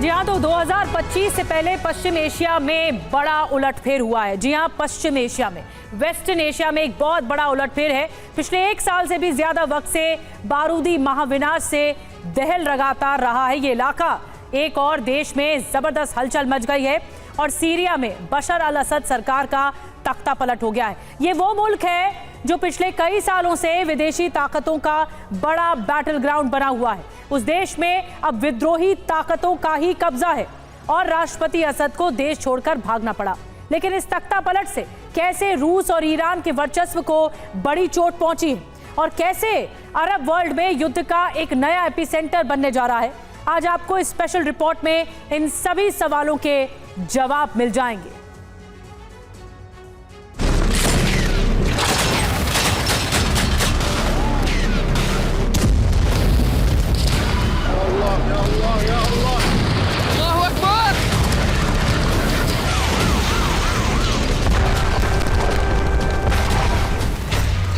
जी हाँ, तो 2025 से पहले पश्चिम एशिया में बड़ा उलटफेर हुआ है। जी हाँ, पश्चिम एशिया में, वेस्टर्न एशिया में एक बहुत बड़ा उलटफेर है। पिछले एक साल से भी ज्यादा वक्त से बारूदी महाविनाश से दहल लगातार रहा है ये इलाका। एक और देश में जबरदस्त हलचल मच गई है और सीरिया में बशर अल असद सरकार का तख्ता पलट हो गया है। ये वो मुल्क है जो पिछले कई सालों से विदेशी ताकतों का बड़ा बैटल ग्राउंड बना हुआ है। उस देश में अब विद्रोही ताकतों का ही कब्जा है और राष्ट्रपति असद को देश छोड़कर भागना पड़ा। लेकिन इस तख्ता पलट से कैसे रूस और ईरान के वर्चस्व को बड़ी चोट पहुंची है और कैसे अरब वर्ल्ड में युद्ध का एक नया एपिसेंटर बनने जा रहा है, आज आपको इस स्पेशल रिपोर्ट में इन सभी सवालों के जवाब मिल जाएंगे। अल्लाहु अकबर।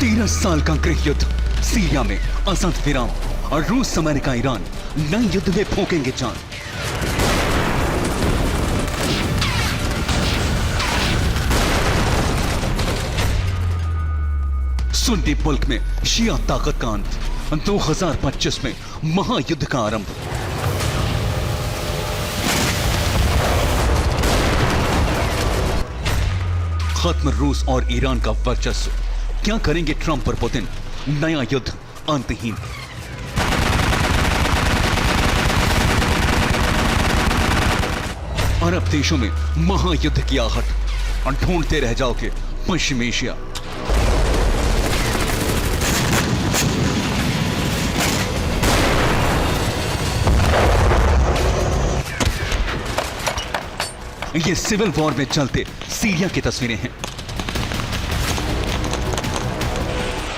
13 साल का गृह युद्ध सीरिया में असद विराम और रूस अमेरिका ईरान नए युद्ध में फूकेंगे जान। सुन्नी मुल्क में शिया ताकत का अंत, 2025 में महायुद्ध का आरंभ। खत्म रूस और ईरान का वर्चस्व, क्या करेंगे ट्रंप और पुतिन, नया युद्ध अंतहीन। अरब देशों में महायुद्ध की आहट और ढूंढते रह जाओगे पश्चिम एशिया। ये सिविल वॉर में चलते सीरिया की तस्वीरें हैं।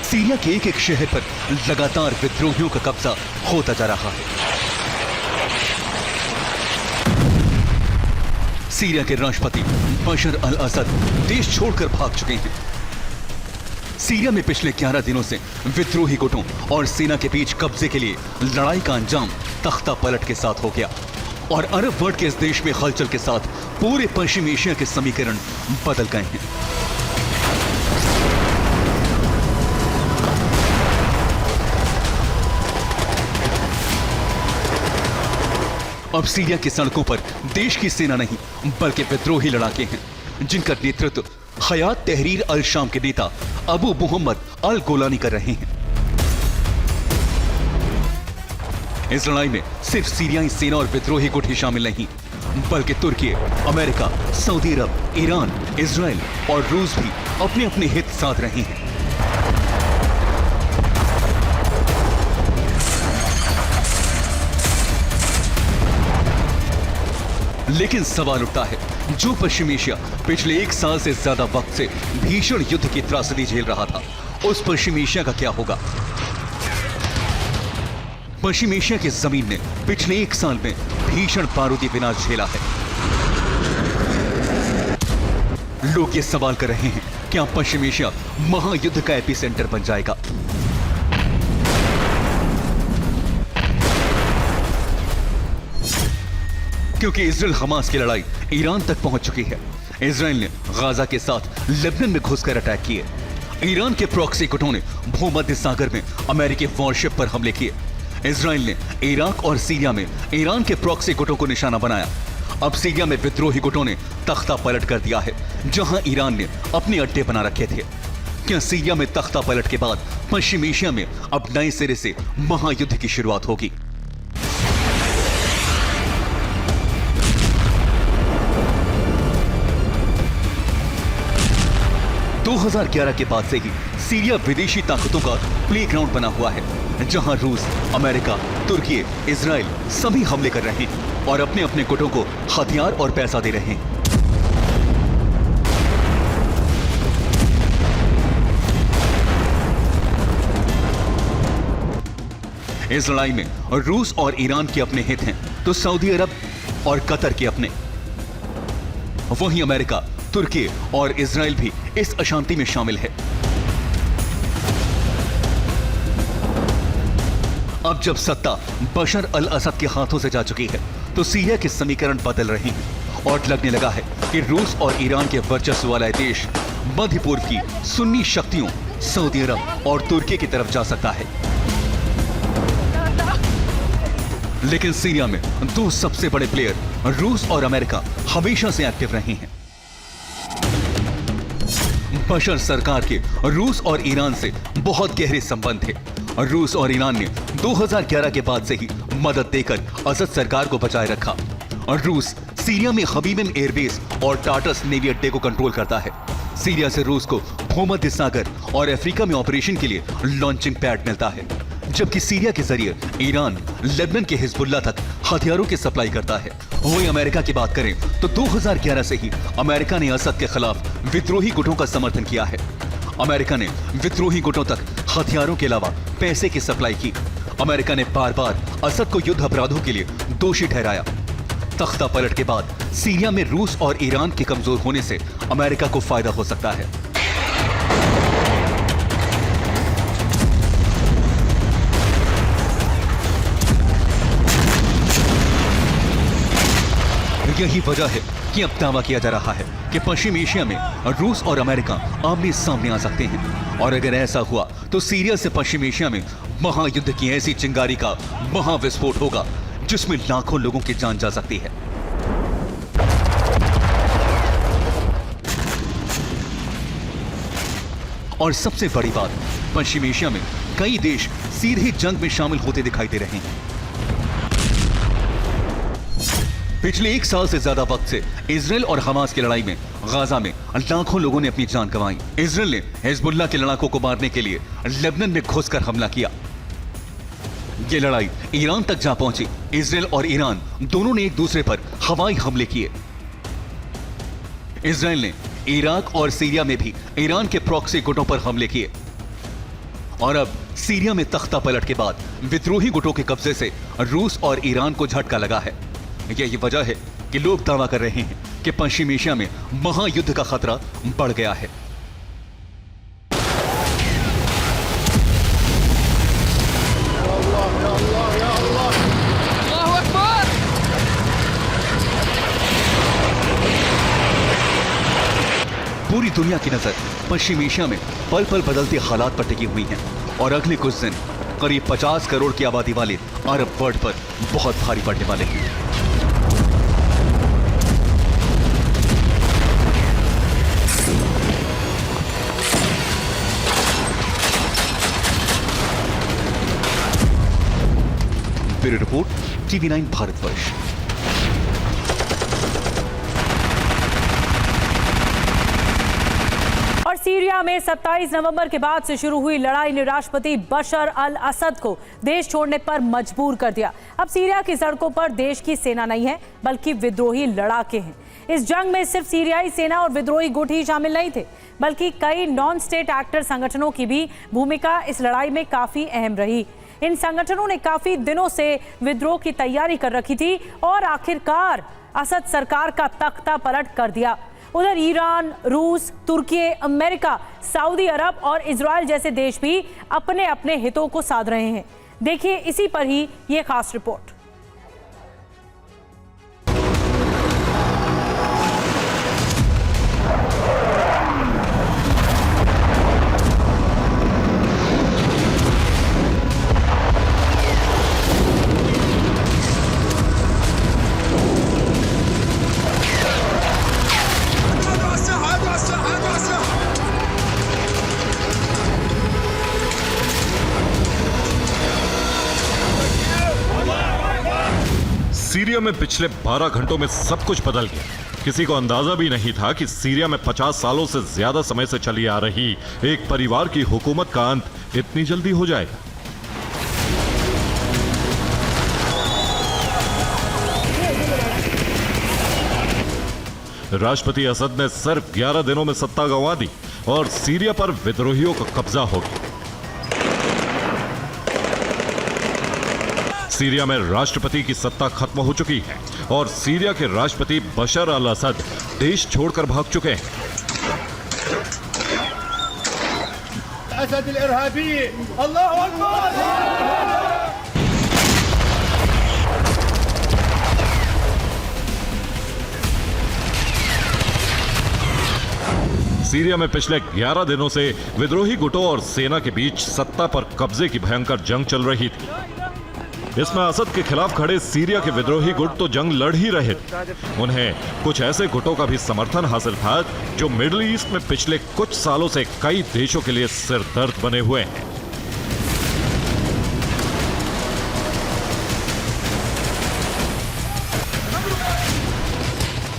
सीरिया के एक एक शहर पर लगातार विद्रोहियों का कब्जा होता जा रहा है। सीरिया के राष्ट्रपति बशर अल असद देश छोड़कर भाग चुके हैं। सीरिया में पिछले 11 दिनों से विद्रोही गुटों और सेना के बीच कब्जे के लिए लड़ाई का अंजाम तख्ता पलट के साथ हो गया और अरब वर्ल्ड के इस देश में हलचल के साथ पूरे पश्चिम एशिया के समीकरण बदल गए हैं। अब सीरिया की सड़कों पर देश की सेना नहीं बल्कि विद्रोही लड़ाके हैं, जिनका नेतृत्व हयात तहरीर अल शाम के नेता अबू मोहम्मद अल गोलानी कर रहे हैं। इस लड़ाई में सिर्फ सीरियाई सेना और विद्रोही गुट ही शामिल नहीं, बल्कि तुर्की, अमेरिका, सऊदी अरब, ईरान, इजराइल और रूस भी अपने अपने हित साध रहे हैं। लेकिन सवाल उठता है, जो पश्चिम एशिया पिछले एक साल से ज्यादा वक्त से भीषण युद्ध की त्रासदी झेल रहा था, उस पश्चिम एशिया का क्या होगा? पश्चिम एशिया की जमीन ने पिछले एक साल में भीषण बारूदी विनाश झेला है। लोग ये सवाल कर रहे हैं, क्या पश्चिम एशिया महायुद्ध का एपिसेंटर बन जाएगा? क्योंकि इजराइल हमास की लड़ाई ईरान तक पहुंच चुकी है। इजराइल ने गाजा के साथ लेबनान में घुसकर अटैक किए। ईरान के प्रॉक्सी गुटों ने भूमध्य सागर में अमेरिकी वॉरशिप पर हमले किए। इजराइल ने इराक और सीरिया में ईरान के प्रॉक्सी गुटों को निशाना बनाया। अब सीरिया में विद्रोही गुटों ने तख्ता पलट कर दिया है, जहां ईरान ने अपने अड्डे बना रखे थे। क्या सीरिया में तख्ता पलट के बाद पश्चिम एशिया में अब नए सिरे से महायुद्ध की शुरुआत होगी? तो 2011 के बाद से ही सीरिया विदेशी ताकतों का प्लेग्राउंड बना हुआ है, जहां रूस, अमेरिका, तुर्की, इजराइल सभी हमले कर रहे हैं और अपने अपने गुटों को हथियार और पैसा दे रहे हैं। इस लड़ाई में रूस और ईरान के अपने हित हैं, तो सऊदी अरब और कतर के अपने। वहीं अमेरिका, तुर्की और इजराइल भी इस अशांति में शामिल है। अब जब सत्ता बशर अल असद के हाथों से जा चुकी है, तो सीरिया के समीकरण बदल रहे हैं और लगने लगा है कि रूस और ईरान के वर्चस्व वाला देश मध्य पूर्व की सुन्नी शक्तियों सऊदी अरब और तुर्की की तरफ जा सकता है। लेकिन सीरिया में दो सबसे बड़े प्लेयर रूस और अमेरिका हमेशा से एक्टिव रहे हैं। बशर सरकार के रूस और ईरान से बहुत गहरे संबंध थे। रूस और ईरान ने 2011 के बाद से ही मदद देकर असद सरकार को बचाए रखा। और रूस सीरिया में हबीबन एयरबेस और टाटस नेवी अड्डे को कंट्रोल करता है। सीरिया से रूस को भूमध्य सागर और अफ्रीका में ऑपरेशन के लिए लॉन्चिंग पैड मिलता है, जबकि सीरिया के जरिए ईरान लेबनान के हिजबुल्लाह तक हथियारों की सप्लाई करता है। वहीं अमेरिका की बात करें तो 2011 से ही अमेरिका ने असद के खिलाफ विद्रोही गुटों का समर्थन किया है। अमेरिका ने विद्रोही गुटों तक हथियारों के अलावा पैसे की सप्लाई की। अमेरिका ने बार बार असद को युद्ध अपराधों के लिए दोषी ठहराया। तख्ता पलट के बाद सीरिया में रूस और ईरान के कमजोर होने से अमेरिका को फायदा हो सकता है। यही वजह है कि अब दावा किया जा रहा है कि पश्चिम एशिया में रूस और अमेरिका आमने सामने आ सकते हैं। और अगर ऐसा हुआ तो सीरिया से पश्चिम एशिया में महायुद्ध की ऐसी चिंगारी का महाविस्फोट होगा जिसमें लाखों लोगों की जान जा सकती है। और सबसे बड़ी बात, पश्चिम एशिया में कई देश सीधे जंग में शामिल होते दिखाई दे रहे हैं। पिछले 1 साल से ज्यादा वक्त से इजराइल और हमास की लड़ाई में गाजा में लाखों लोगों ने अपनी जान गंवाई। इजराइल ने हिजबुल्लाह के लड़ाकों को मारने के लिए लेबनान में घुसकर हमला किया। ये लड़ाई ईरान तक जा पहुंची। इजराइल और ईरान दोनों ने एक दूसरे पर हवाई हमले किए। इजराइल ने इराक और सीरिया में भी ईरान के प्रॉक्सी गुटों पर हमले किए। और अब सीरिया में तख्ता पलट के बाद विद्रोही गुटों के कब्जे से रूस और ईरान को झटका लगा है। यही वजह है कि लोग दावा कर रहे हैं कि पश्चिम एशिया में महायुद्ध का खतरा बढ़ गया है। पूरी दुनिया की नजर पश्चिम एशिया में पल पल बदलते हालात पर टिकी हुई है और अगले कुछ दिन करीब 50 करोड़ की आबादी वाले अरब वर्ल्ड पर बहुत भारी पड़ने वाले हैं। Bureau report, TV9 Bharatvarsh. और सीरिया में 27 नवंबर के बाद से शुरू हुई लड़ाई ने राष्ट्रपति बशर अल असद को देश छोड़ने पर मजबूर कर दिया। अब सीरिया की सड़कों पर देश की सेना नहीं है बल्कि विद्रोही लड़ाके हैं। इस जंग में सिर्फ सीरियाई सेना और विद्रोही गुट ही शामिल नहीं थे, बल्कि कई नॉन स्टेट एक्टर संगठनों की भी भूमिका इस लड़ाई में काफी अहम रही। इन संगठनों ने काफी दिनों से विद्रोह की तैयारी कर रखी थी और आखिरकार असद सरकार का तख्ता पलट कर दिया। उधर ईरान, रूस, तुर्की, अमेरिका, सऊदी अरब और इजराइल जैसे देश भी अपने अपने हितों को साध रहे हैं। देखिए इसी पर ही ये खास रिपोर्ट। सीरिया में पिछले 12 घंटों में सब कुछ बदल गया। किसी को अंदाजा भी नहीं था कि सीरिया में 50 सालों से ज्यादा समय से चली आ रही एक परिवार की हुकूमत का अंत इतनी जल्दी हो जाएगा। राष्ट्रपति असद ने सिर्फ 11 दिनों में सत्ता गंवा दी और सीरिया पर विद्रोहियों का कब्जा हो गया। सीरिया में राष्ट्रपति की सत्ता खत्म हो चुकी है और सीरिया के राष्ट्रपति बशर अल असद देश छोड़कर भाग चुके हैं। सीरिया में पिछले 11 दिनों से विद्रोही गुटों और सेना के बीच सत्ता पर कब्जे की भयंकर जंग चल रही थी। इसमें असद के खिलाफ खड़े सीरिया के विद्रोही गुट तो जंग लड़ ही रहे थे, उन्हें कुछ ऐसे गुटों का भी समर्थन हासिल था जो मिडिल ईस्ट में पिछले कुछ सालों से कई देशों के लिए सिरदर्द बने हुए हैं।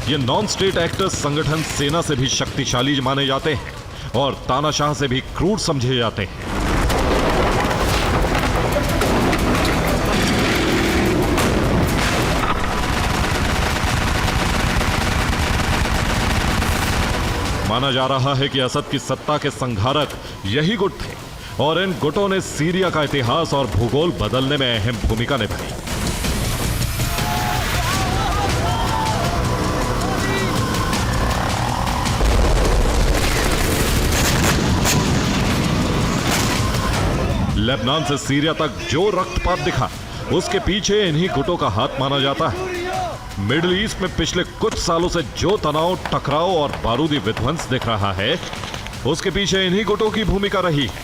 ये नॉन स्टेट एक्टर्स संगठन सेना से भी शक्तिशाली माने जाते हैं और तानाशाह से भी क्रूर समझे जाते हैं। माना जा रहा है कि असद की सत्ता के संघारक यही गुट थे और इन गुटों ने सीरिया का इतिहास और भूगोल बदलने में अहम भूमिका निभाई। लेबनान से सीरिया तक जो रक्तपात दिखा उसके पीछे इन्हीं गुटों का हाथ माना जाता है। मिडिल ईस्ट में पिछले कुछ सालों से जो तनाव, टकराव और बारूदी विध्वंस दिख रहा है उसके पीछे इन्हीं गुटों की भूमिका रही है।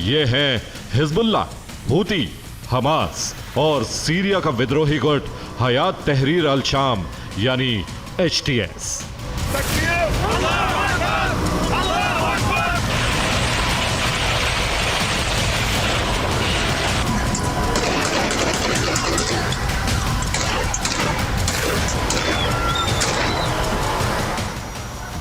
ये है हिजबुल्लाह, हूती, हमास और सीरिया का विद्रोही गुट हयात तहरीर अल शाम यानी HTS।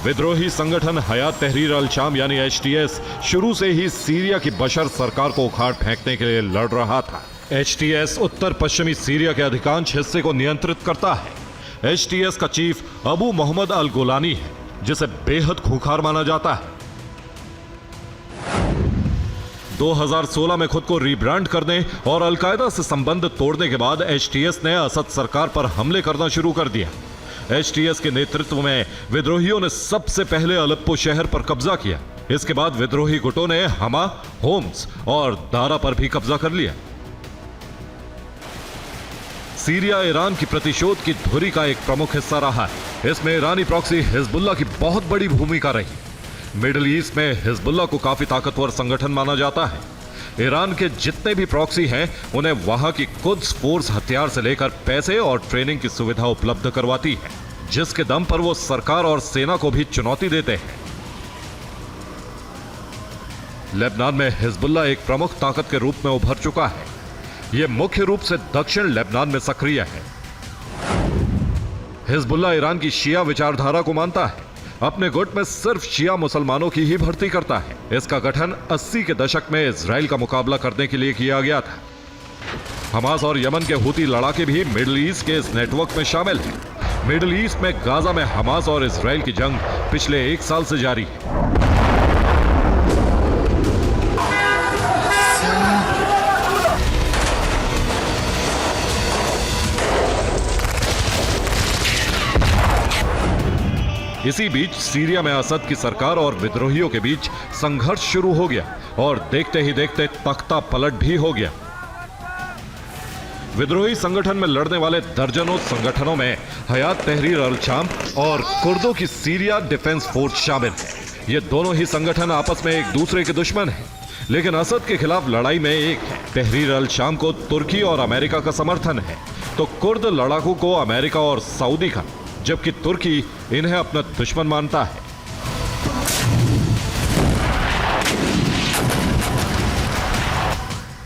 विद्रोही संगठन हयात तहरीर अल शाम यानी HTS शुरू से ही सीरिया की बशर सरकार को उखाड़ फेंकने के लिए लड़ रहा था। HTS उत्तर पश्चिमी सीरिया के अधिकांश हिस्से को नियंत्रित करता है। HTS का चीफ अबू मोहम्मद अल गुलानी है, जिसे बेहद खूंखार माना जाता है। 2016 में खुद को रीब्रांड करने और अलकायदा से संबंध तोड़ने के बाद HTS ने असद सरकार पर हमले करना शुरू कर दिया। HTS के नेतृत्व में विद्रोहियों ने सबसे पहले अलेप्पो शहर पर कब्जा किया। इसके बाद विद्रोही गुटों ने हमा, होम्स और दारा पर भी कब्जा कर लिया। सीरिया ईरान की प्रतिशोध की धुरी का एक प्रमुख हिस्सा रहा है। इसमें ईरानी प्रॉक्सी हिजबुल्लाह की बहुत बड़ी भूमिका रही। मिडिल ईस्ट में हिजबुल्लाह को काफी ताकतवर संगठन माना जाता है। ईरान के जितने भी प्रॉक्सी हैं उन्हें वहां की कुद्स फोर्स हथियार से लेकर पैसे और ट्रेनिंग की सुविधा उपलब्ध करवाती है, जिसके दम पर वो सरकार और सेना को भी चुनौती देते हैं। लेबनान में हिजबुल्लाह एक प्रमुख ताकत के रूप में उभर चुका है। यह मुख्य रूप से दक्षिण लेबनान में सक्रिय है। हिजबुल्लाह ईरान की शिया विचारधारा को मानता है। अपने गुट में सिर्फ शिया मुसलमानों की ही भर्ती करता है। इसका गठन 80 के दशक में इजराइल का मुकाबला करने के लिए किया गया था। हमास और यमन के हूती लड़ाके भी मिडिल ईस्ट के इस नेटवर्क में शामिल हैं। मिडिल ईस्ट में गाजा में हमास और इजराइल की जंग पिछले 1 साल से जारी है। इसी बीच सीरिया में असद की सरकार और विद्रोहियों के बीच संघर्ष शुरू हो गया और देखते ही देखते तख्ता पलट भी हो गया। विद्रोही संगठन में लड़ने वाले दर्जनों संगठनों में हयात तहरीर अल शाम और कुर्दों की सीरिया डिफेंस फोर्स शामिल है। ये दोनों ही संगठन आपस में एक दूसरे के दुश्मन हैं, लेकिन असद के खिलाफ लड़ाई में एक है। तहरीर अल शाम को तुर्की और अमेरिका का समर्थन है, तो कुर्द लड़ाकों को अमेरिका और सऊदी का, जबकि तुर्की इन्हें अपना दुश्मन मानता है।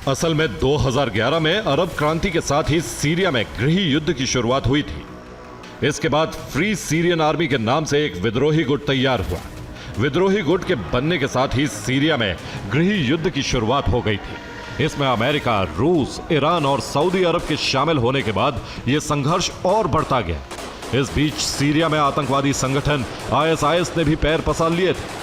असल में 2011 में अरब क्रांति के साथ ही सीरिया में गृह युद्ध की शुरुआत हुई थी। इसके बाद फ्री सीरियन आर्मी के नाम से एक विद्रोही गुट तैयार हुआ। विद्रोही गुट के बनने के साथ ही सीरिया में गृह युद्ध की शुरुआत हो गई थी। इसमें अमेरिका, रूस, ईरान और सऊदी अरब के शामिल होने के बाद यह संघर्ष और बढ़ता गया। इस बीच सीरिया में आतंकवादी संगठन ISIS ने भी पैर पसार लिए थे।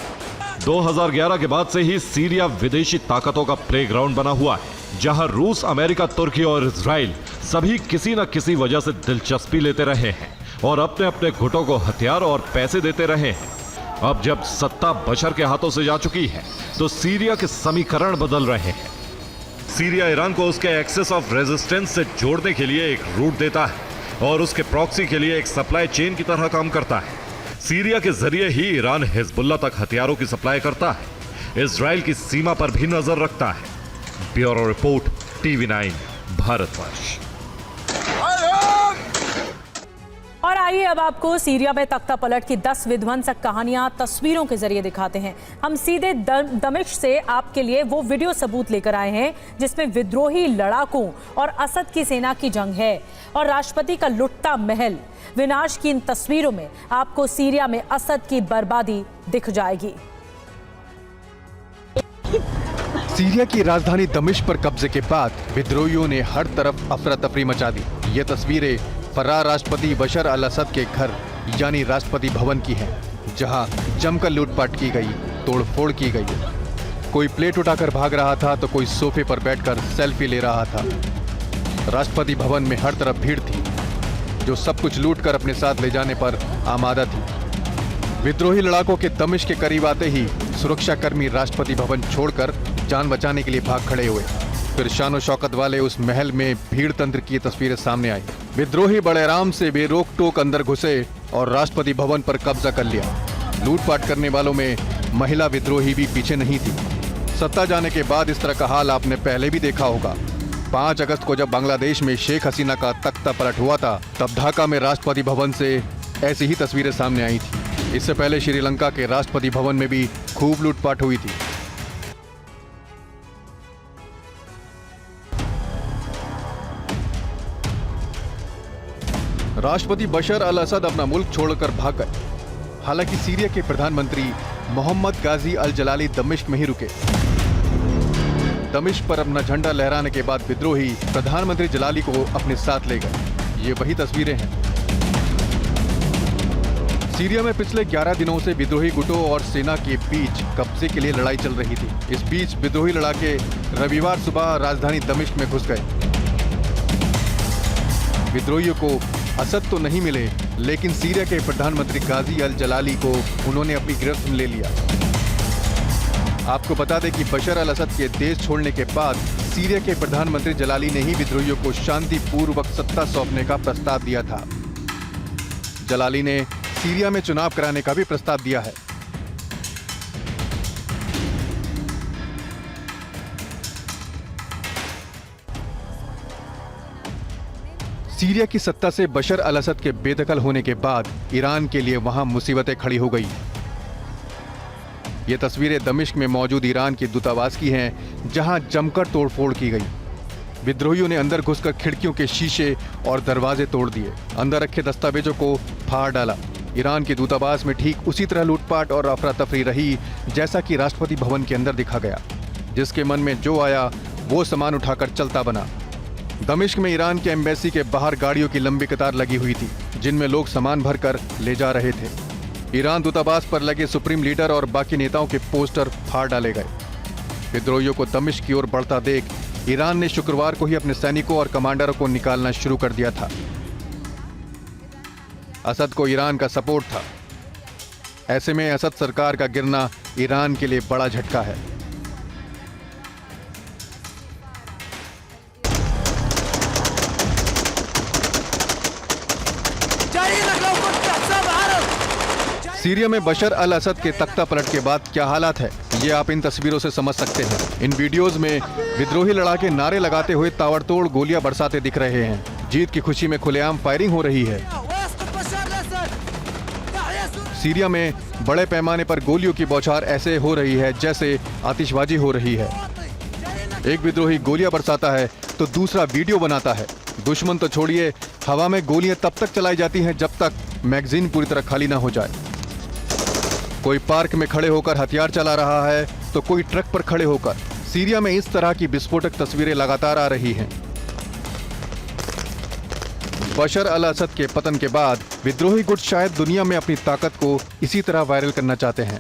2011 के बाद से ही सीरिया विदेशी ताकतों का प्लेग्राउंड बना हुआ है, जहां रूस, अमेरिका, तुर्की और इजराइल सभी किसी न किसी वजह से दिलचस्पी लेते रहे हैं और अपने अपने गुटों को हथियार और पैसे देते रहे हैं। अब जब सत्ता बशर के हाथों से जा चुकी है तो सीरिया के समीकरण बदल रहे हैं। सीरिया ईरान को उसके एक्सेस ऑफ रेजिस्टेंस से जोड़ने के लिए एक रूट देता है और उसके प्रॉक्सी के लिए एक सप्लाई चेन की तरह काम करता है। सीरिया के जरिए ही ईरान हिजबुल्लाह तक हथियारों की सप्लाई करता है, इजराइल की सीमा पर भी नजर रखता है। Bureau report, TV9 Bharatvarsh. और आइए अब आपको सीरिया में तख्ता पलट की 10 विध्वंसक कहानियां तस्वीरों के जरिए दिखाते हैं। हम सीधे दमिश्क से आपके लिए वो वीडियो सबूत लेकर आए हैं जिसमें विद्रोही लड़ाकों और असद की सेना की जंग है और राष्ट्रपति का लुटता महल। विनाश की इन तस्वीरों में आपको सीरिया में असद की बर्बादी दिख जाएगी। सीरिया की राजधानी दमिश्क पर कब्जे के बाद विद्रोहियों ने हर तरफ अफरा तफरी मचा दी। ये तस्वीरें फरार राष्ट्रपति बशर अल असद के घर यानी राष्ट्रपति भवन की हैं, जहां जमकर लूटपाट की गई, तोड़फोड़ की गई। कोई प्लेट उठाकर भाग रहा था तो कोई सोफे पर बैठकर सेल्फी ले रहा था। राष्ट्रपति भवन में हर तरफ भीड़ थी जो सब कुछ लूटकर अपने साथ ले जाने पर आमादा थी। विद्रोही लड़ाकों के दमिश्क के करीब आते ही सुरक्षाकर्मी राष्ट्रपति भवन छोड़कर जान बचाने के लिए भाग खड़े हुए। फिर शानो शौकत वाले उस महल में भीड़ तंत्र की तस्वीरें सामने आई। विद्रोही बड़े आराम से बेरोक टोक अंदर घुसे और राष्ट्रपति भवन पर कब्जा कर लिया। लूटपाट करने वालों में महिला विद्रोही भी पीछे नहीं थी। सत्ता जाने के बाद इस तरह का हाल आपने पहले भी देखा होगा। 5 अगस्त को जब बांग्लादेश में शेख हसीना का तख्ता पलट हुआ था, तब ढाका में राष्ट्रपति भवन से ऐसी ही तस्वीरें सामने आई थी। इससे पहले श्रीलंका के राष्ट्रपति भवन में भी खूब लूटपाट हुई थी। राष्ट्रपति बशर अल असद अपना मुल्क छोड़कर भाग गए। हालांकि सीरिया के प्रधानमंत्री मोहम्मद गाजी अल जलाली दमिश्क में ही रुके। दमिश्क पर अपना झंडा लहराने के बाद विद्रोही प्रधानमंत्री जलाली को अपने साथ ले गए। ये वही तस्वीरें हैं। सीरिया में पिछले 11 दिनों से विद्रोही गुटों और सेना के बीच कब्जे के लिए लड़ाई चल रही थी। इस बीच विद्रोही लड़ाके रविवार सुबह राजधानी दमिश्क में घुस गए। विद्रोहियों को असद तो नहीं मिले, लेकिन सीरिया के प्रधानमंत्री गाजी अल जलाली को उन्होंने अपनी गिरफ्त में ले लिया। आपको बता दें कि बशर अल असद के देश छोड़ने के बाद सीरिया के प्रधानमंत्री जलाली ने ही विद्रोहियों को शांतिपूर्वक सत्ता सौंपने का प्रस्ताव दिया था। जलाली ने सीरिया में चुनाव कराने का भी प्रस्ताव दिया है। सीरिया की सत्ता से बशर अल असद के बेदखल होने के बाद ईरान के लिए वहां मुसीबतें खड़ी हो गई। ये तस्वीरें दमिश्क में मौजूद ईरान के दूतावास की हैं, जहां जमकर तोड़फोड़ की गई। विद्रोहियों ने अंदर घुसकर खिड़कियों के शीशे और दरवाजे तोड़ दिए, अंदर रखे दस्तावेजों को फाड़ डाला। ईरान के दूतावास में ठीक उसी तरह लूटपाट और अफरा तफरी रही जैसा कि राष्ट्रपति भवन के अंदर दिखा गया। जिसके मन में जो आया वो सामान उठाकर चलता बना। दमिश्क में ईरान के एम्बेसी के बाहर गाड़ियों की लंबी कतार लगी हुई थी, जिनमें लोग सामान भरकर ले जा रहे थे। ईरान दूतावास पर लगे सुप्रीम लीडर और बाकी नेताओं के पोस्टर फाड़ डाले गए। विद्रोहियों को दमिश्क की ओर बढ़ता देख ईरान ने शुक्रवार को ही अपने सैनिकों और कमांडरों को निकालना शुरू कर दिया था। असद को ईरान का सपोर्ट था। ऐसे में असद सरकार का गिरना ईरान के लिए बड़ा झटका है। सीरिया में बशर अल असद के तख्ता पलट के बाद क्या हालात है, ये आप इन तस्वीरों से समझ सकते हैं। इन वीडियोस में विद्रोही लड़ाके नारे लगाते हुए ताबड़तोड़ गोलियां बरसाते दिख रहे हैं। जीत की खुशी में खुलेआम फायरिंग हो रही है। सीरिया में बड़े पैमाने पर गोलियों की बौछार ऐसे हो रही है जैसे आतिशबाजी हो रही है। एक विद्रोही गोलियां बरसाता है तो दूसरा वीडियो बनाता है। दुश्मन तो छोड़िए, हवा में गोलियां तब तक चलाई जाती हैं जब तक मैगजीन पूरी तरह खाली ना हो जाए। कोई पार्क में खड़े होकर हथियार चला रहा है तो कोई ट्रक पर खड़े होकर। सीरिया में इस तरह की विस्फोटक तस्वीरें लगातार आ रही हैं। बशर अल असद के पतन के बाद विद्रोही गुट शायद दुनिया में अपनी ताकत को इसी तरह वायरल करना चाहते हैं।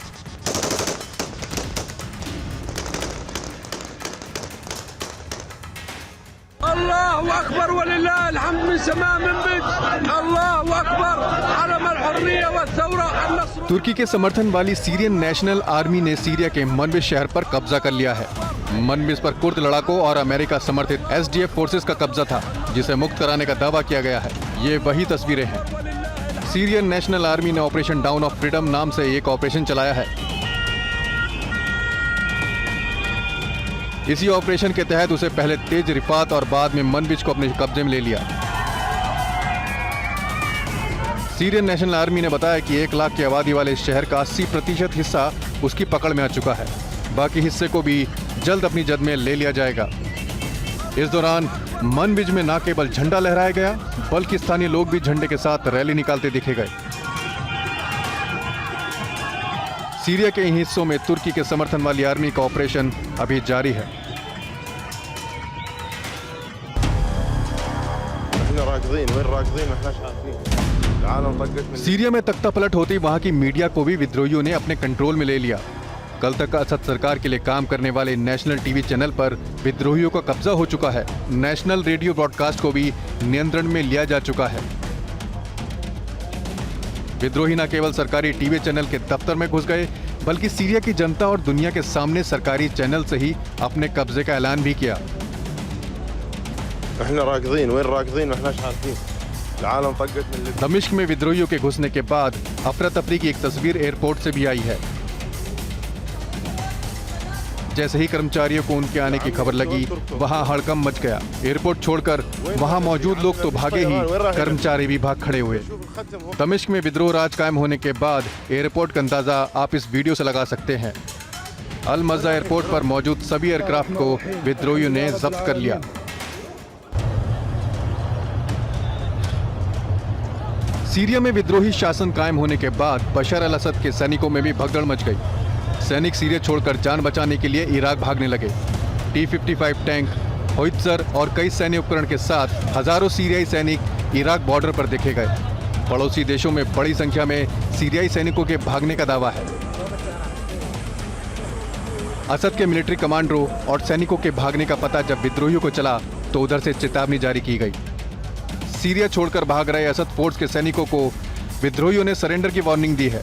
अल्लाहु अकबर वलिल्लाह अलहम्द मिन समा मिन बिद अल्लाहु अकबर अलम अलहुर्रिय्या वस्सौरा अन्नस्र। तुर्की के समर्थन वाली सीरियन नेशनल आर्मी ने सीरिया के मनबिस शहर पर कब्जा कर लिया है। मनबिस पर कुर्द लड़ाकों और अमेरिका समर्थित SDF फोर्सेस का कब्जा था, जिसे मुक्त कराने का दावा किया गया है। ये वही तस्वीरें हैं। सीरियन नेशनल आर्मी ने ऑपरेशन डाउन ऑफ फ्रीडम नाम से एक ऑपरेशन चलाया है। इसी ऑपरेशन के तहत उसे पहले तेज रिफात और बाद में मनबिज को अपने कब्जे में ले लिया। सीरियन नेशनल आर्मी ने बताया कि 1 लाख की आबादी वाले इस शहर का 80% हिस्सा उसकी पकड़ में आ चुका है। बाकी हिस्से को भी जल्द अपनी जद में ले लिया जाएगा। इस दौरान मनबिज में न केवल झंडा लहराया गया बल्कि स्थानीय लोग भी झंडे के साथ रैली निकालते दिखे गए। सीरिया के इन हिस्सों में तुर्की के समर्थन वाली आर्मी का ऑपरेशन अभी जारी है। सीरिया में तख्ता पलट होती वहां की मीडिया को भी विद्रोहियों ने अपने कंट्रोल में ले लिया। कल तक असद सरकार के लिए काम करने वाले नेशनल टीवी चैनल पर विद्रोहियों का कब्जा हो चुका है। नेशनल रेडियो ब्रॉडकास्ट को भी नियंत्रण में लिया जा चुका है। विद्रोही न केवल सरकारी टीवी चैनल के दफ्तर में घुस गए बल्कि सीरिया की जनता और दुनिया के सामने सरकारी चैनल से ही अपने कब्जे का ऐलान भी किया। दमिश्क में विद्रोहियों के घुसने के बाद अफरा तफरी की एक तस्वीर एयरपोर्ट से भी आई है। जैसे ही कर्मचारियों को उनके आने की खबर लगी वहां हड़कंप मच गया। एयरपोर्ट छोड़कर वहां मौजूद लोग तो भागे ही, कर्मचारी भी भाग खड़े हुए। दमिश्क में विद्रोह राज कायम होने के बाद एयरपोर्ट का अंदाजा आप इस वीडियो से लगा सकते हैं। अल मज़ा एयरपोर्ट पर मौजूद सभी एयरक्राफ्ट को विद्रोहियों ने जब्त कर लिया। सीरिया में विद्रोही शासन कायम होने के बाद बशर अल असद के सैनिकों में भी भगदड़ मच गई। सैनिक सीरिया छोड़कर जान बचाने के लिए इराक भागने लगे। T-55 टैंक, होइत्जर और कई सैन्य उपकरण के साथ हजारों सीरियाई सैनिक इराक बॉर्डर पर देखे गए। पड़ोसी देशों में बड़ी संख्या में सीरियाई सैनिकों के भागने का दावा है। असद के मिलिट्री कमांडरों और सैनिकों के भागने का पता जब विद्रोहियों को चला तो उधर से चेतावनी जारी की गई। सीरिया छोड़कर भाग रहे असद फोर्स के सैनिकों को विद्रोहियों ने सरेंडर की वार्निंग दी है।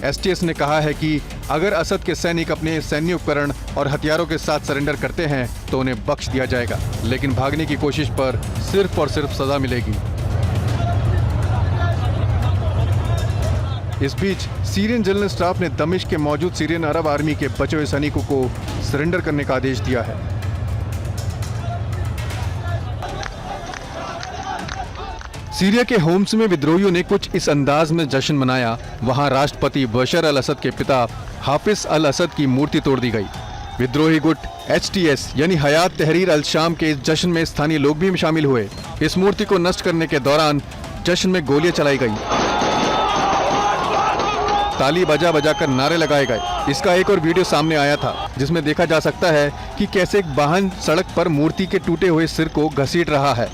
STS ने कहा है कि अगर असद के सैनिक अपने सैन्य उपकरण और हथियारों के साथ सरेंडर करते हैं तो उन्हें बख्श दिया जाएगा, लेकिन भागने की कोशिश पर सिर्फ और सिर्फ सजा मिलेगी। इस बीच सीरियन जनरल स्टाफ ने दमिश्क के मौजूद सीरियन अरब आर्मी के बचे हुए सैनिकों को सरेंडर करने का आदेश दिया है। सीरिया के होम्स में विद्रोहियों ने कुछ इस अंदाज में जश्न मनाया। वहां राष्ट्रपति बशर अल असद के पिता हाफिज अल असद की मूर्ति तोड़ दी गई। विद्रोही गुट HTS यानी हयात तहरीर अल शाम के इस जश्न में स्थानीय लोग भी शामिल हुए। इस मूर्ति को नष्ट करने के दौरान जश्न में गोलियां चलाई गई, ताली बजा बजाकर नारे लगाए गए। इसका एक और वीडियो सामने आया था जिसमें देखा जा सकता है कि कैसे एक वाहन सड़क पर मूर्ति के टूटे हुए सिर को घसीट रहा है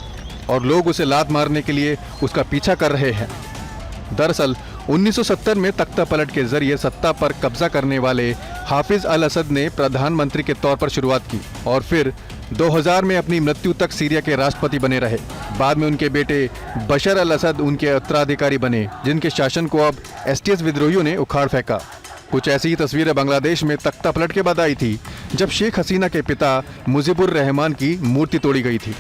और लोग उसे लात मारने के लिए उसका पीछा कर रहे हैं। दरअसल 1970 में तख्ता पलट के जरिए सत्ता पर कब्जा करने वाले हाफिज अल असद ने प्रधानमंत्री के तौर पर शुरुआत की और फिर 2000 में अपनी मृत्यु तक सीरिया के राष्ट्रपति बने रहे। बाद में उनके बेटे बशर अल असद उनके उत्तराधिकारी बने, जिनके शासन को अब STS विद्रोहियों ने उखाड़ फेंका। कुछ ऐसी ही तस्वीरें बांग्लादेश में तख्ता पलट के बाद आई थी, जब शेख हसीना के पिता मुजीबुर रहमान की मूर्ति तोड़ी गई थी।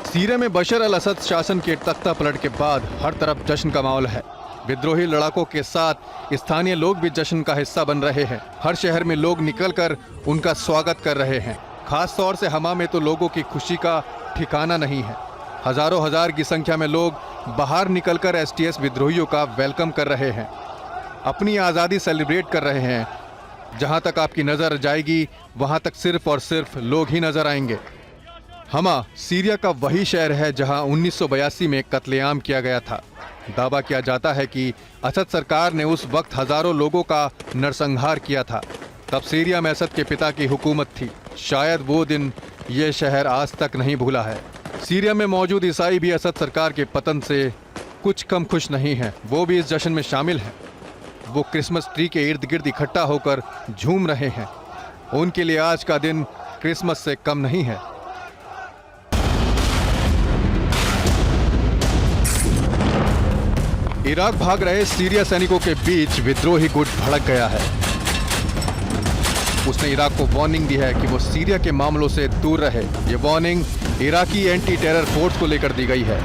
सीरिया में बशर अल असद शासन के तख्ता पलट के बाद हर तरफ जश्न का माहौल है। विद्रोही लड़ाकों के साथ स्थानीय लोग भी जश्न का हिस्सा बन रहे हैं। हर शहर में लोग निकलकर उनका स्वागत कर रहे हैं। खास तौर से हमा में तो लोगों की खुशी का ठिकाना नहीं है। हजारों हजार की संख्या में लोग बाहर निकलकर STS विद्रोहियों का वेलकम कर रहे हैं, अपनी आज़ादी सेलिब्रेट कर रहे हैं। जहां तक आपकी नज़र जाएगी वहां तक सिर्फ और सिर्फ लोग ही नजर आएंगे। हमा सीरिया का वही शहर है जहां 1982 में कत्लेआम किया गया था। दावा किया जाता है कि असद सरकार ने उस वक्त हजारों लोगों का नरसंहार किया था। तब सीरिया में असद के पिता की हुकूमत थी। शायद वो दिन ये शहर आज तक नहीं भूला है। सीरिया में मौजूद ईसाई भी असद सरकार के पतन से कुछ कम खुश नहीं हैं। वो भी इस जश्न में शामिल हैं। वो क्रिसमस ट्री के इर्द गिर्द इकट्ठा होकर झूम रहे हैं। उनके लिए आज का दिन क्रिसमस से कम नहीं है। इराक भाग रहे सीरिया सैनिकों के बीच विद्रोही गुट भड़क गया है। उसने इराक को वार्निंग दी है कि वो सीरिया के मामलों से दूर रहे। ये warning Iraqi anti terror force को लेकर दी गई है।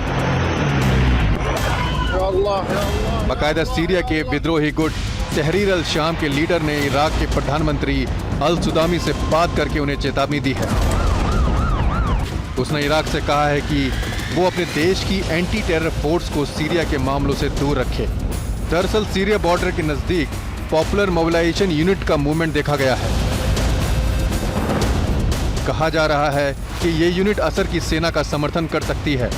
बाकायदा सीरिया के विद्रोही गुट तहरीर अल शाम के लीडर ने इराक के प्रधानमंत्री अल सुदामी से बात करके उन्हें चेतावनी दी है। उसने इराक से कहा है कि वो अपने देश की एंटी टेरर फोर्स को सीरिया के मामलों से दूर रखे। दरअसल सीरिया बॉर्डर के नजदीक पॉपुलर मोबिलाइजेशन यूनिट का मूवमेंट देखा गया है। कहा जा रहा है कि ये यूनिट असद की सेना का समर्थन कर सकती है।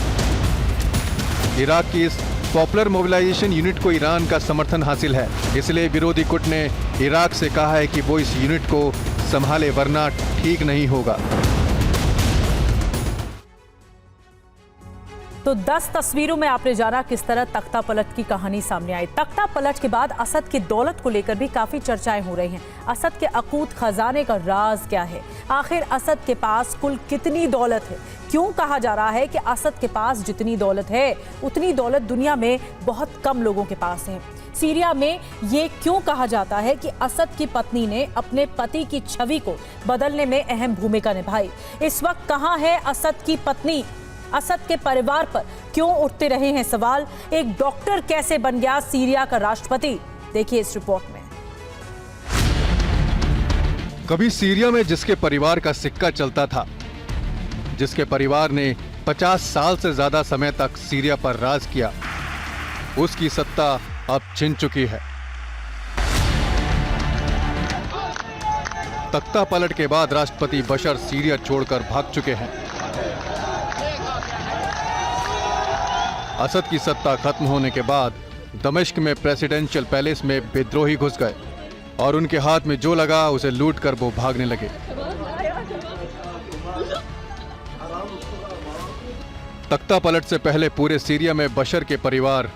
इराक की इस पॉपुलर मोबिलाइजेशन यूनिट को ईरान का समर्थन हासिल है, इसलिए विरोधी गुट ने इराक से कहा है कि वो इस यूनिट को संभाले, वरना ठीक नहीं होगा। तो 10 तस्वीरों में आपने जाना किस तरह तख्ता पलट की कहानी सामने आई। तख्ता पलट के बाद असद की दौलत को लेकर भी काफी चर्चाएं हो रही हैं। असद के अकूत खजाने का राज क्या है? आखिर असद के पास कुल कितनी दौलत है? क्यों कहा जा रहा है कि असद के पास जितनी दौलत है उतनी दौलत दुनिया में बहुत कम लोगों के पास है? सीरिया में ये क्यों कहा जाता है कि असद की पत्नी ने अपने पति की छवि को बदलने में अहम भूमिका निभाई? इस वक्त कहां है असद की पत्नी? असद के परिवार पर क्यों उठते रहे हैं सवाल? एक डॉक्टर कैसे बन गया सीरिया का राष्ट्रपति? देखिए इस रिपोर्ट में। कभी सीरिया में जिसके परिवार का सिक्का चलता था, जिसके परिवार ने 50 साल से ज्यादा समय तक सीरिया पर राज किया, उसकी सत्ता अब छिन चुकी है। तख्ता पलट के बाद राष्ट्रपति बशर सीरिया छोड़कर भाग चुके हैं। असद की सत्ता खत्म होने के बाद दमिश्क में प्रेसिडेंशियल पैलेस में विद्रोही घुस गए और उनके हाथ में जो लगा उसे लूट कर वो भागने लगे। तख्ता पलट से पहले पूरे सीरिया में बशर के परिवार,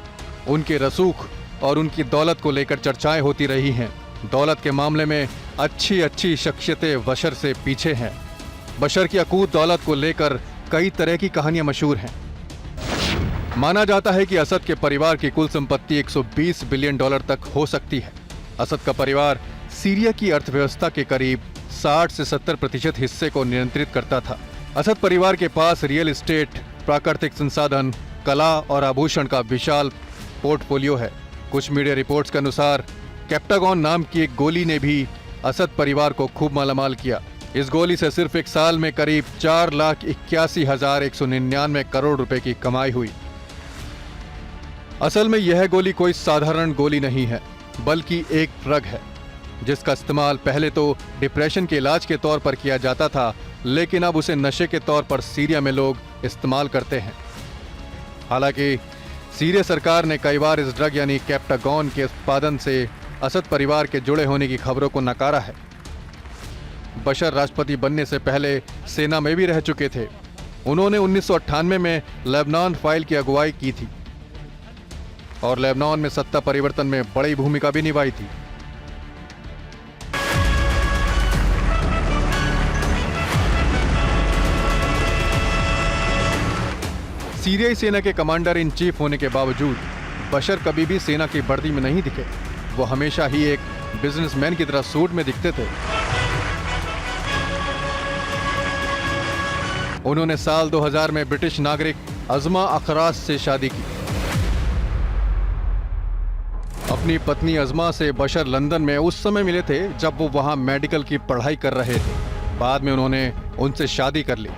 उनके रसूख और उनकी दौलत को लेकर चर्चाएं होती रही हैं। दौलत के मामले में अच्छी शख्सियतें बशर से पीछे हैं। बशर की अकूत दौलत को लेकर कई तरह की कहानियां मशहूर हैं। माना जाता है कि असद के परिवार की कुल संपत्ति 120 बिलियन डॉलर तक हो सकती है। असद का परिवार सीरिया की अर्थव्यवस्था के करीब 60 से 70% हिस्से को नियंत्रित करता था। असद परिवार के पास रियल एस्टेट, प्राकृतिक संसाधन, कला और आभूषण का विशाल पोर्टफोलियो है। कुछ मीडिया रिपोर्ट्स के अनुसार कैप्टागॉन नाम की एक गोली ने भी असद परिवार को खूब मालामाल किया। इस गोली से सिर्फ एक साल में करीब 4,81,199 करोड़ रुपए की कमाई हुई। असल में यह गोली कोई साधारण गोली नहीं है, बल्कि एक ड्रग है जिसका इस्तेमाल पहले तो डिप्रेशन के इलाज के तौर पर किया जाता था, लेकिन अब उसे नशे के तौर पर सीरिया में लोग इस्तेमाल करते हैं। हालांकि सीरिया सरकार ने कई बार इस ड्रग यानी कैप्टागॉन के उत्पादन से असद परिवार के जुड़े होने की खबरों को नकारा है। बशर राष्ट्रपति बनने से पहले सेना में भी रह चुके थे। उन्होंने 1998 में लेबनान फाइल की अगुवाई की थी और लेबनान में सत्ता परिवर्तन में बड़ी भूमिका भी निभाई थी। सीरियाई सेना के कमांडर इन चीफ होने के बावजूद बशर कभी भी सेना की वर्दी में नहीं दिखे। वो हमेशा ही एक बिजनेसमैन की तरह सूट में दिखते थे। उन्होंने साल 2000 में ब्रिटिश नागरिक अज़मा अखरास से शादी की। अपनी पत्नी अज़मा से बशर लंदन में उस समय मिले थे जब वो वहां मेडिकल की पढ़ाई कर रहे थे। बाद में उन्होंने उनसे शादी कर ली।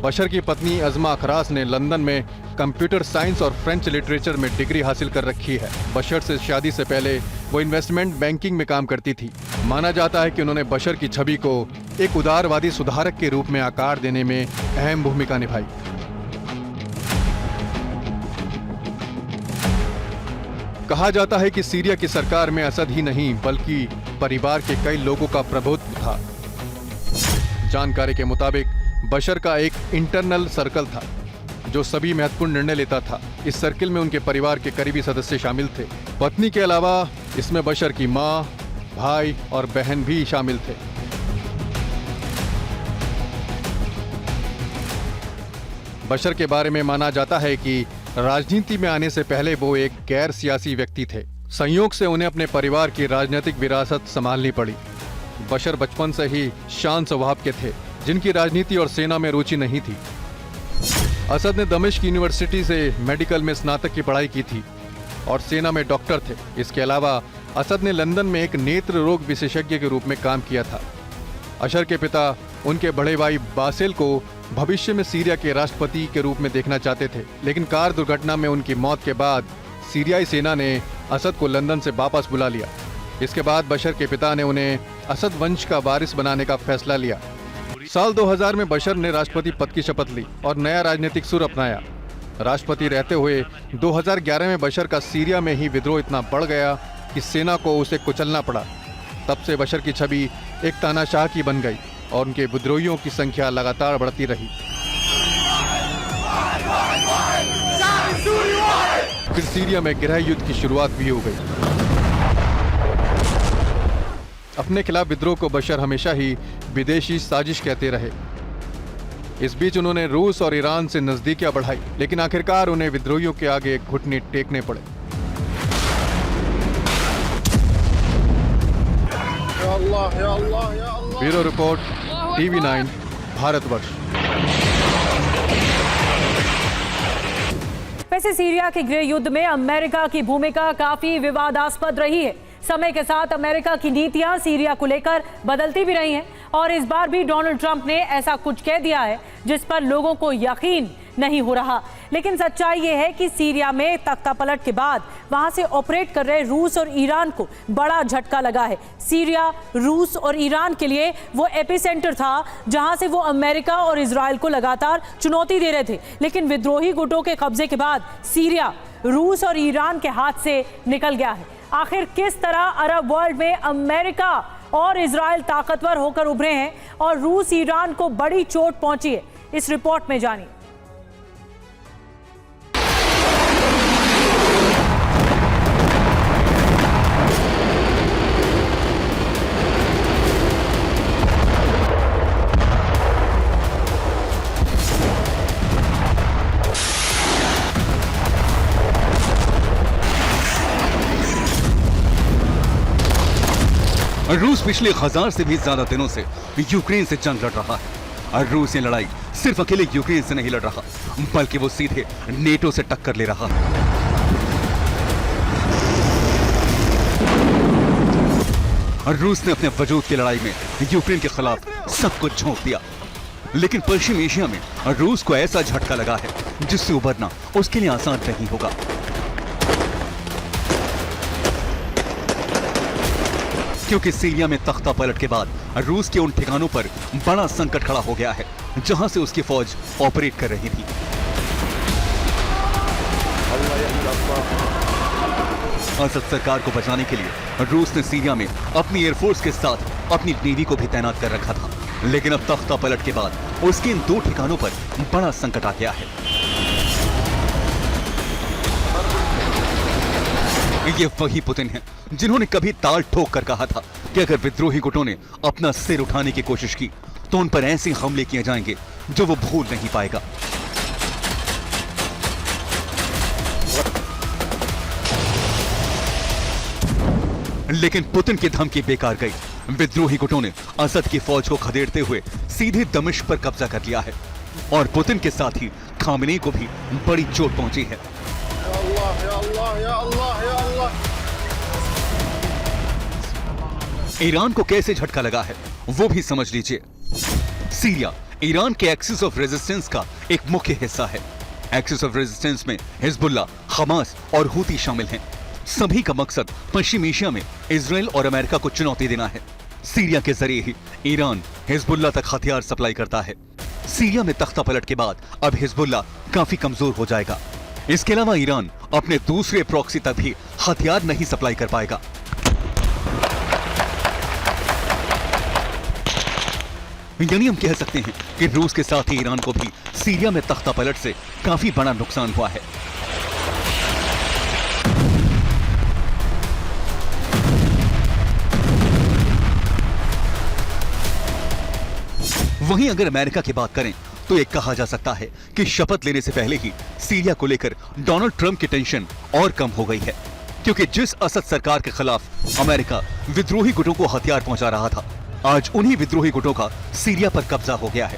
बशर की पत्नी अज़मा अखरास ने लंदन में कंप्यूटर साइंस और फ्रेंच लिटरेचर में डिग्री हासिल कर रखी है। बशर से शादी से पहले वो इन्वेस्टमेंट बैंकिंग में काम करती थी। माना जाता है कि उन्होंने बशर की छवि को एक उदारवादी सुधारक के रूप में आकार देने में अहम भूमिका निभाई। कहा जाता है कि सीरिया की सरकार में असद ही नहीं बल्कि परिवार के कई लोगों का प्रभुत्व था। जानकारी के मुताबिक बशर का एक इंटरनल सर्कल था जो सभी महत्वपूर्ण निर्णय लेता था। इस सर्किल में उनके परिवार के करीबी सदस्य शामिल थे। पत्नी के अलावा इसमें बशर की मां, भाई और बहन भी शामिल थे। बशर के बारे में माना जाता है कि राजनीति में आने से पहले वो एक गैर सियासी व्यक्ति थे। संयोग से उन्हें अपने परिवार की राजनीतिक विरासत संभालनी पड़ी। बशर बचपन से ही शांत स्वभाव के थे, जिनकी राजनीति और सेना में रुचि नहीं थी। असद ने दमिश्क यूनिवर्सिटी से मेडिकल में स्नातक की पढ़ाई की थी और सेना में डॉक्टर थे। इसके अलावा असद ने लंदन में एक नेत्र रोग विशेषज्ञ के रूप में काम किया था। अशर के पिता उनके बड़े भाई बासिल को भविष्य में सीरिया के राष्ट्रपति के रूप में देखना चाहते थे, लेकिन कार दुर्घटना में उनकी मौत के बाद सीरियाई सेना ने असद को लंदन से वापस बुला लिया। इसके बाद बशर के पिता ने उन्हें असद वंश का वारिस बनाने का फैसला लिया। साल 2000 में बशर ने राष्ट्रपति पद की शपथ ली और नया राजनीतिक सुर अपनाया। राष्ट्रपति रहते हुए 2011 में बशर का सीरिया में ही विद्रोह इतना बढ़ गया कि सेना को उसे कुचलना पड़ा। तब से बशर की छवि एक तानाशाह की बन गई और उनके विद्रोहियों की संख्या लगातार बढ़ती रही। फिर सीरिया में गृह युद्ध की शुरुआत भी हो गई। अपने खिलाफ विद्रोह को बशर हमेशा ही विदेशी साजिश कहते रहे। इस बीच उन्होंने रूस और ईरान से नजदीकियां बढ़ाई, लेकिन आखिरकार उन्हें विद्रोहियों के आगे घुटने टेकने पड़े। Bureau report, TV9, Bharatvarsh. वैसे सीरिया के गृह युद्ध में अमेरिका की भूमिका काफी विवादास्पद रही है। समय के साथ अमेरिका की नीतियां सीरिया को लेकर बदलती भी रही हैं और इस बार भी डोनाल्ड ट्रंप ने ऐसा कुछ कह दिया है जिस पर लोगों को यकीन नहीं हो रहा। लेकिन सच्चाई ये है कि सीरिया में तख्तापलट के बाद वहां से ऑपरेट कर रहे रूस और ईरान को बड़ा झटका लगा है। सीरिया रूस और ईरान के लिए वो एपिसेंटर था जहां से वो अमेरिका और इजराइल को लगातार चुनौती दे रहे थे। लेकिन विद्रोही गुटों के कब्जे के बाद सीरिया रूस और ईरान के हाथ से निकल गया है। आखिर किस तरह अरब वर्ल्ड में अमेरिका और इजराइल ताकतवर होकर उभरे हैं और रूस ईरान को बड़ी चोट पहुंची है, इस रिपोर्ट में जानिए। रूस पिछले 1000 से भी ज्यादा दिनों से यूक्रेन से जंग लड़ रहा है और रूस ये लड़ाई सिर्फ अकेले यूक्रेन से नहीं लड़ रहा, बल्कि वो सीधे नेटो से टक्कर ले रहा है। और रूस ने अपने वजूद की लड़ाई में यूक्रेन के खिलाफ सब कुछ झोंक दिया। लेकिन पश्चिम एशिया में रूस को ऐसा झटका लगा है जिससे उबरना उसके लिए आसान नहीं होगा। क्योंकि सीरिया में तख्तापलट के बाद रूस के उन ठिकानों पर बड़ा संकट खड़ा हो गया है जहां से उसकी फौज ऑपरेट कर रही थी। असद सरकार को बचाने के लिए रूस ने सीरिया में अपनी एयरफोर्स के साथ अपनी नेवी को भी तैनात कर रखा था। लेकिन अब तख्तापलट के बाद उसके इन दो ठिकानों पर बड़ा संकट आ गया है। ये वही पुतिन है जिन्होंने कभी ताल ठोक कर कहा था कि अगर विद्रोही गुटों ने अपना सिर उठाने की कोशिश की तो उन पर ऐसे हमले किए जाएंगे जो वो भूल नहीं पाएगा। लेकिन पुतिन की धमकी बेकार गई। विद्रोही गुटों ने असद की फौज को खदेड़ते हुए सीधे दमिश्क पर कब्जा कर लिया है और पुतिन के साथ ही खामेनेई को भी बड़ी चोट पहुंची है। ईरान को कैसे झटका लगा है वो भी समझ लीजिए। सीरिया ईरान के एक्सिस ऑफ रेजिस्टेंस का एक मुख्य हिस्सा है। एक्सिस ऑफ रेजिस्टेंस में हिजबुल्लाह, हमास और हूती शामिल हैं। सभी का मकसद पश्चिम एशिया में इजराइल और अमेरिका को चुनौती देना है। सीरिया के जरिए ही ईरान हिजबुल्लाह तक हथियार सप्लाई करता है। सीरिया में तख्तापलट के बाद अब हिजबुल्लाह काफी कमजोर हो जाएगा। इसके अलावा ईरान अपने दूसरे प्रॉक्सी तक भी हथियार नहीं सप्लाई कर पाएगा। यानी हम कह सकते हैं कि रूस के साथ ही ईरान को भी सीरिया में तख्तापलट से काफी बड़ा नुकसान हुआ है। वहीं अगर अमेरिका की बात करें तो ये कहा जा सकता है कि शपथ लेने से पहले ही सीरिया को लेकर डोनाल्ड ट्रंप की टेंशन और कम हो गई है, क्योंकि जिस असद सरकार के खिलाफ अमेरिका विद्रोही गुटों को हथियार पहुंचा रहा था, आज उन्हीं विद्रोही गुटों का सीरिया पर कब्जा हो गया है।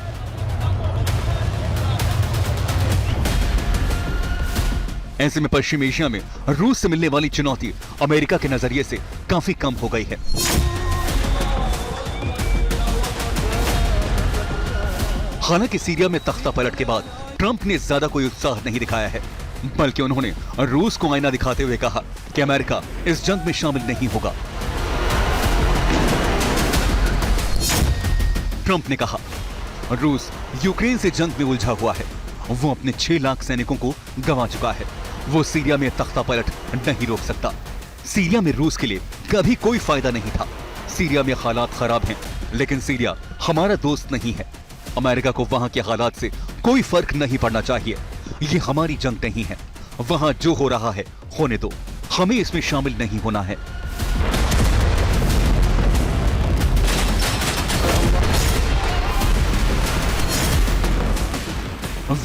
ऐसे में पश्चिम एशिया में रूस से मिलने वाली चुनौती अमेरिका के नजरिए से काफी कम हो गई है। हालांकि सीरिया में तख्ता पलट के बाद ट्रंप ने ज्यादा कोई उत्साह नहीं दिखाया है, बल्कि उन्होंने रूस को आईना दिखाते हुए कहा कि अमेरिका इस जंग में शामिल नहीं होगा। ट्रंप ने कहा, रूस यूक्रेन से जंग में उलझा हुआ है, वो अपने 6 लाख सैनिकों को गंवा चुका है, वो सीरिया में तख्ता पलट नहीं रोक सकता। सीरिया में रूस के लिए कभी कोई फायदा नहीं था। सीरिया में हालात खराब हैं, लेकिन सीरिया हमारा दोस्त नहीं है। अमेरिका को वहां के हालात से कोई फर्क नहीं पड़ना चाहिए। ये हमारी जंग नहीं है, वहां जो हो रहा है होने दो, हमें इसमें शामिल नहीं होना है।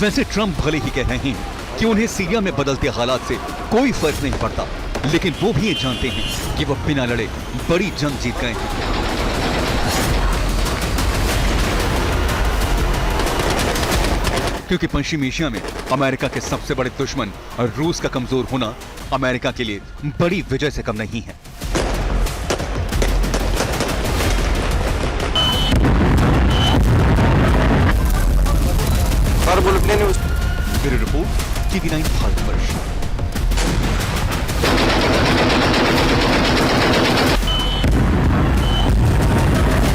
वैसे ट्रंप भले ही कह रहे हैं कि उन्हें सीरिया में बदलते हालात से कोई फर्क नहीं पड़ता, लेकिन वो भी ये जानते हैं कि वो बिना लड़े बड़ी जंग जीत गए हैं। क्योंकि पश्चिम एशिया में अमेरिका के सबसे बड़े दुश्मन और रूस का कमजोर होना अमेरिका के लिए बड़ी विजय से कम नहीं है। Bureau report, TV9 Bharatvarsh.